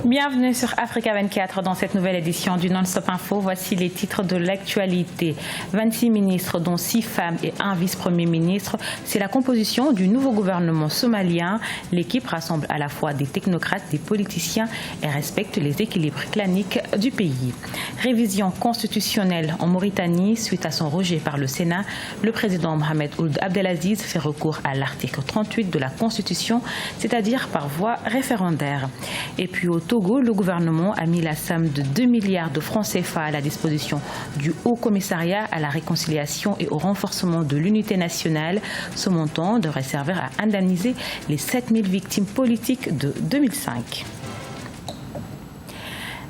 Bienvenue sur Africa 24 dans cette nouvelle édition du Non-Stop Info. Voici les titres de l'actualité. 26 ministres, dont 6 femmes et un vice-premier ministre. C'est la composition du nouveau gouvernement somalien. L'équipe rassemble à la fois des technocrates, des politiciens et respecte les équilibres claniques du pays. Révision constitutionnelle en Mauritanie. Suite à son rejet par le Sénat, le président Mohamed Ould Abdelaziz fait recours à l'article 38 de la Constitution, c'est-à-dire par voie référendaire. Et puis au Togo, le gouvernement a mis la somme de 2 milliards de francs CFA à la disposition du Haut Commissariat à la réconciliation et au renforcement de l'unité nationale. Ce montant devrait servir à indemniser les 7000 victimes politiques de 2005.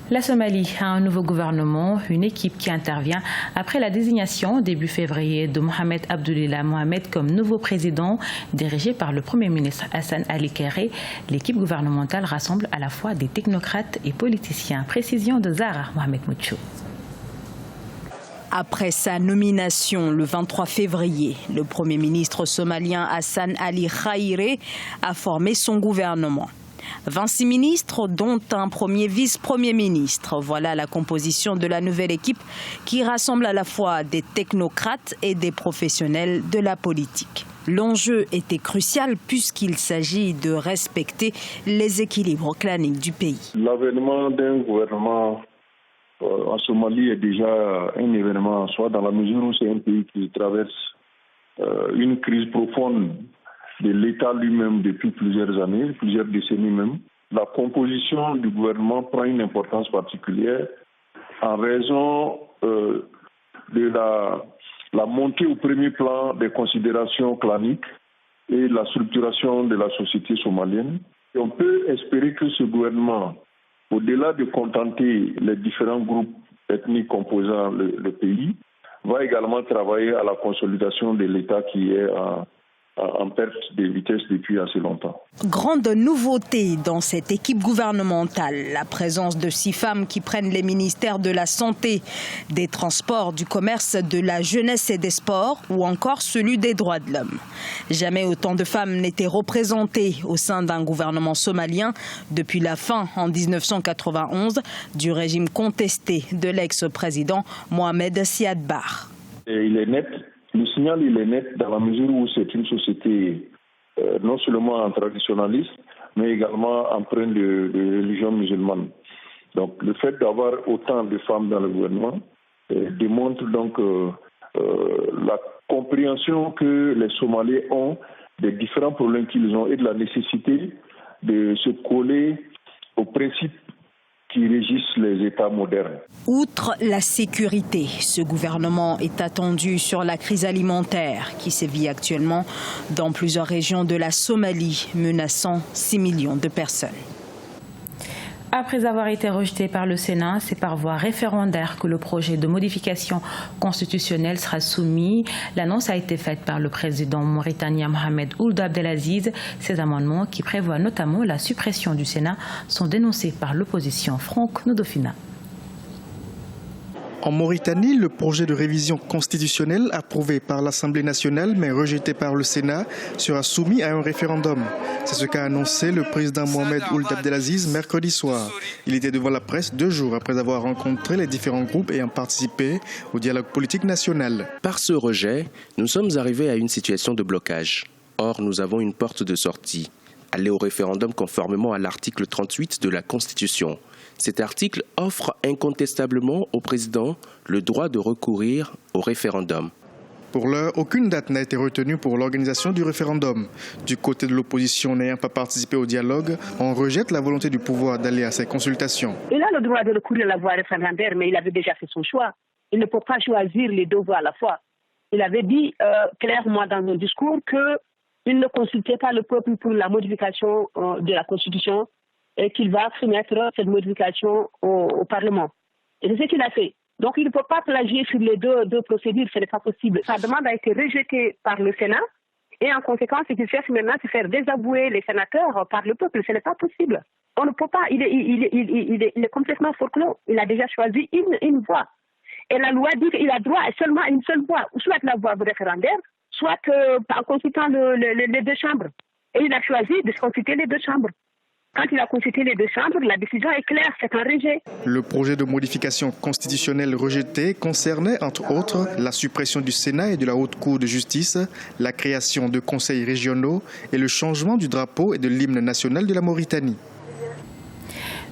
La Somalie a un nouveau gouvernement, une équipe qui intervient après la désignation début février de Mohamed Abdullahi Mohamed comme nouveau président, dirigé par le Premier ministre Hassan Ali Kéré. L'équipe gouvernementale rassemble à la fois des technocrates et politiciens. Précision de Zahra Mohamed Mouchou. Après sa nomination le 23 février, le Premier ministre somalien Hassan Ali Khairé a formé son gouvernement. 26 ministres, dont un premier vice-premier ministre. Voilà la composition de la nouvelle équipe qui rassemble à la fois des technocrates et des professionnels de la politique. L'enjeu était crucial puisqu'il s'agit de respecter les équilibres claniques du pays. L'avènement d'un gouvernement en Somalie est déjà un événement en soi, dans la mesure où c'est un pays qui traverse une crise profonde de l'État lui-même depuis plusieurs années, plusieurs décennies même. La composition du gouvernement prend une importance particulière en raison de la montée au premier plan des considérations claniques et la structuration de la société somalienne. Et on peut espérer que ce gouvernement, au-delà de contenter les différents groupes ethniques composant le pays, va également travailler à la consolidation de l'État qui est en perte de vitesse depuis assez longtemps. Grande nouveauté dans cette équipe gouvernementale, la présence de 6 femmes qui prennent les ministères de la Santé, des Transports, du Commerce, de la Jeunesse et des Sports ou encore celui des droits de l'homme. Jamais autant de femmes n'étaient représentées au sein d'un gouvernement somalien depuis la fin en 1991 du régime contesté de l'ex-président Mohamed Siad Barre. Et il est net. Le signal, il est net dans la mesure où c'est une société non seulement traditionnaliste, mais également empreinte de religion musulmane. Donc le fait d'avoir autant de femmes dans le gouvernement démontre donc la compréhension que les Somaliens ont des différents problèmes qu'ils ont et de la nécessité de se coller aux principes qui régissent les États modernes. Outre la sécurité, ce gouvernement est attendu sur la crise alimentaire qui sévit actuellement dans plusieurs régions de la Somalie, menaçant 6 millions de personnes. Après avoir été rejeté par le Sénat, c'est par voie référendaire que le projet de modification constitutionnelle sera soumis. L'annonce a été faite par le président mauritanien Mohamed Ould Abdelaziz. Ces amendements, qui prévoient notamment la suppression du Sénat, sont dénoncés par l'opposition. Franck Nodofina. En Mauritanie, le projet de révision constitutionnelle approuvé par l'Assemblée nationale mais rejeté par le Sénat sera soumis à un référendum. C'est ce qu'a annoncé le président Mohamed Ould Abdelaziz mercredi soir. Il était devant la presse 2 jours après avoir rencontré les différents groupes ayant participé au dialogue politique national. Par ce rejet, nous sommes arrivés à une situation de blocage. Or, nous avons une porte de sortie. Aller au référendum conformément à l'article 38 de la Constitution. Cet article offre incontestablement au président le droit de recourir au référendum. Pour l'heure, aucune date n'a été retenue pour l'organisation du référendum. Du côté de l'opposition n'ayant pas participé au dialogue, on rejette la volonté du pouvoir d'aller à ces consultations. Il a le droit de recourir à la voie référendaire, mais il avait déjà fait son choix. Il ne peut pas choisir les 2 voies à la fois. Il avait dit clairement dans un discours qu'il ne consultait pas le peuple pour la modification de la Constitution et qu'il va soumettre cette modification au Parlement. Et c'est ce qu'il a fait. Donc il ne peut pas plagier sur les deux procédures, ce n'est pas possible. Sa demande a été rejetée par le Sénat et en conséquence, ce qu'il cherche maintenant, c'est faire désavouer les sénateurs par le peuple. Ce n'est pas possible. On ne peut pas, il est complètement forclos. Il a déjà choisi une voie. Et la loi dit qu'il a droit seulement à une seule voie, soit la voie référendaire, soit en consultant les 2 chambres. Et il a choisi de consulter les 2 chambres. Quand il a consulté les deux chambres, la décision est claire, c'est un rejet. Le projet de modification constitutionnelle rejeté concernait, entre autres, la suppression du Sénat et de la Haute Cour de justice, la création de conseils régionaux et le changement du drapeau et de l'hymne national de la Mauritanie.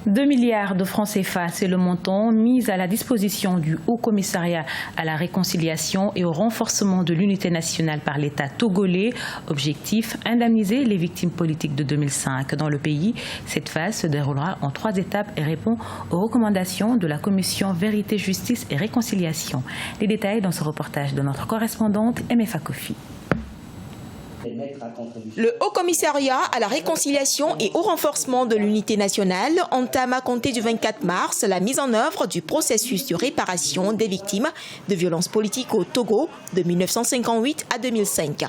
2 milliards de francs CFA, c'est le montant mis à la disposition du Haut Commissariat à la réconciliation et au renforcement de l'unité nationale par l'État togolais. Objectif, indemniser les victimes politiques de 2005 dans le pays. Cette phase se déroulera en 3 étapes et répond aux recommandations de la Commission Vérité, Justice et Réconciliation. Les détails dans ce reportage de notre correspondante MFA Kofi. Le Haut Commissariat à la réconciliation et au renforcement de l'unité nationale entame à compter du 24 mars la mise en œuvre du processus de réparation des victimes de violences politiques au Togo de 1958 à 2005.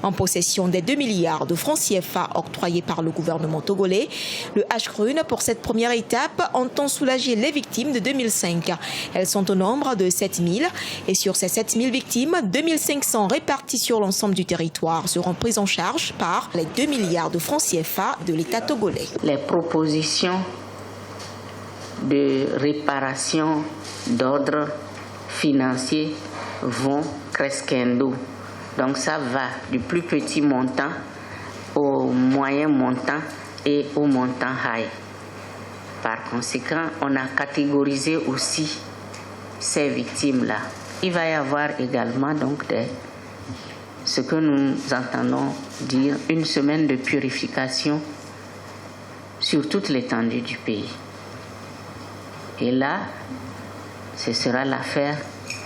En possession des 2 milliards de francs CFA octroyés par le gouvernement togolais, le HCRUN pour cette première étape entend soulager les victimes de 2005. Elles sont au nombre de 7 000 et sur ces 7 000 victimes, 2 500 réparties sur l'ensemble du territoire seront prises en charge par les 2 milliards de francs CFA de l'État togolais. Les propositions de réparation d'ordre financier vont crescendo. Donc ça va du plus petit montant au moyen montant et au montant high. Par conséquent, on a catégorisé aussi ces victimes-là. Il va y avoir également donc ce que nous entendons dire une semaine de purification sur toute l'étendue du pays. Et là, ce sera l'affaire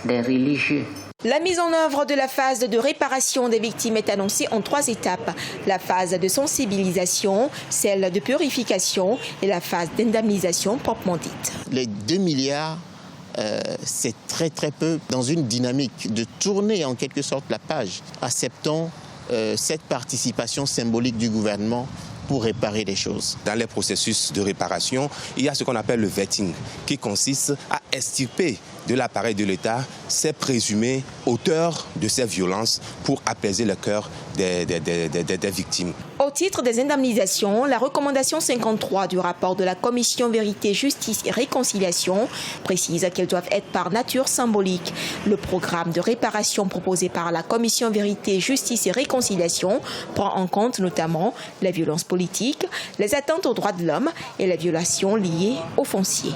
des religieux. La mise en œuvre de la phase de réparation des victimes est annoncée en 3 étapes. La phase de sensibilisation, celle de purification et la phase d'indemnisation proprement dite. Les 2 milliards, c'est très peu dans une dynamique de tourner en quelque sorte la page. Acceptons cette participation symbolique du gouvernement pour réparer les choses. Dans les processus de réparation, il y a ce qu'on appelle le vetting, qui consiste à extirper de l'appareil de l'État ces présumés auteurs de ces violences pour apaiser le cœur des victimes. Au titre des indemnisations, la recommandation 53 du rapport de la Commission Vérité, Justice et Réconciliation précise qu'elles doivent être par nature symbolique. Le programme de réparation proposé par la Commission Vérité, Justice et Réconciliation prend en compte notamment les violences politiques, les atteintes aux droits de l'homme et les violations liées au foncier.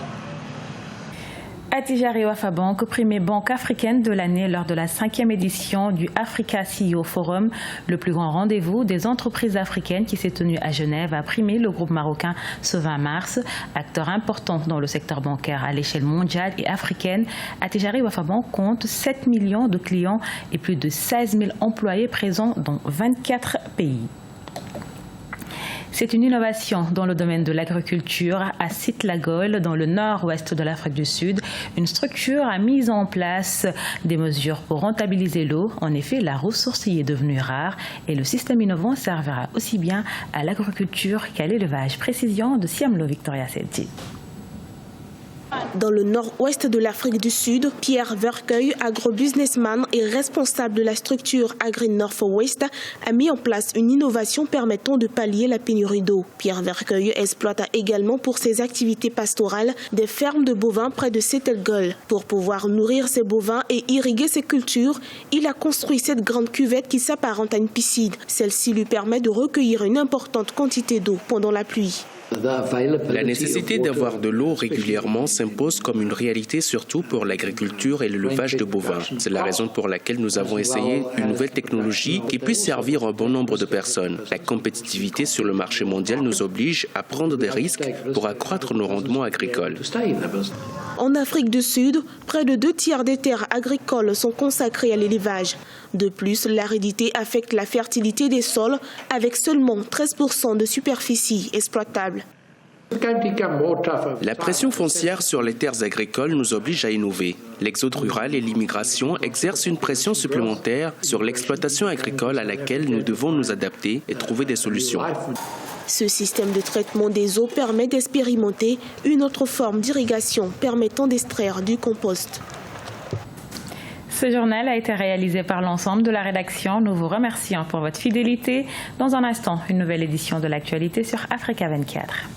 Attijari Wafabank, primée banque africaine de l'année lors de la 5e édition du Africa CEO Forum, le plus grand rendez-vous des entreprises africaines qui s'est tenu à Genève, a primé le groupe marocain ce 20 mars. Acteur important dans le secteur bancaire à l'échelle mondiale et africaine, Attijari Wafabank compte 7 millions de clients et plus de 16 000 employés présents dans 24 pays. C'est une innovation dans le domaine de l'agriculture à Site-la-Gaule, dans le nord-ouest de l'Afrique du Sud. Une structure a mis en place des mesures pour rentabiliser l'eau. En effet, la ressource y est devenue rare et le système innovant servira aussi bien à l'agriculture qu'à l'élevage. Précision de Siamlo Victoria Sedji. Dans le nord-ouest de l'Afrique du Sud, Pierre Vercueil, agro-businessman et responsable de la structure Agri North-West, a mis en place une innovation permettant de pallier la pénurie d'eau. Pierre Vercueil exploite également pour ses activités pastorales des fermes de bovins près de Site-la-Gaule. Pour pouvoir nourrir ses bovins et irriguer ses cultures, il a construit cette grande cuvette qui s'apparente à une piscine. Celle-ci lui permet de recueillir une importante quantité d'eau pendant la pluie. La nécessité d'avoir de l'eau régulièrement s'impose comme une réalité, surtout pour l'agriculture et l'élevage de bovins. C'est la raison pour laquelle nous avons essayé une nouvelle technologie qui puisse servir un bon nombre de personnes. La compétitivité sur le marché mondial nous oblige à prendre des risques pour accroître nos rendements agricoles. En Afrique du Sud, près de 2 tiers des terres agricoles sont consacrées à l'élevage. De plus, l'aridité affecte la fertilité des sols avec seulement 13% de superficie exploitable. La pression foncière sur les terres agricoles nous oblige à innover. L'exode rural et l'immigration exercent une pression supplémentaire sur l'exploitation agricole à laquelle nous devons nous adapter et trouver des solutions. Ce système de traitement des eaux permet d'expérimenter une autre forme d'irrigation permettant d'extraire du compost. Ce journal a été réalisé par l'ensemble de la rédaction. Nous vous remercions pour votre fidélité. Dans un instant, une nouvelle édition de l'actualité sur Africa 24.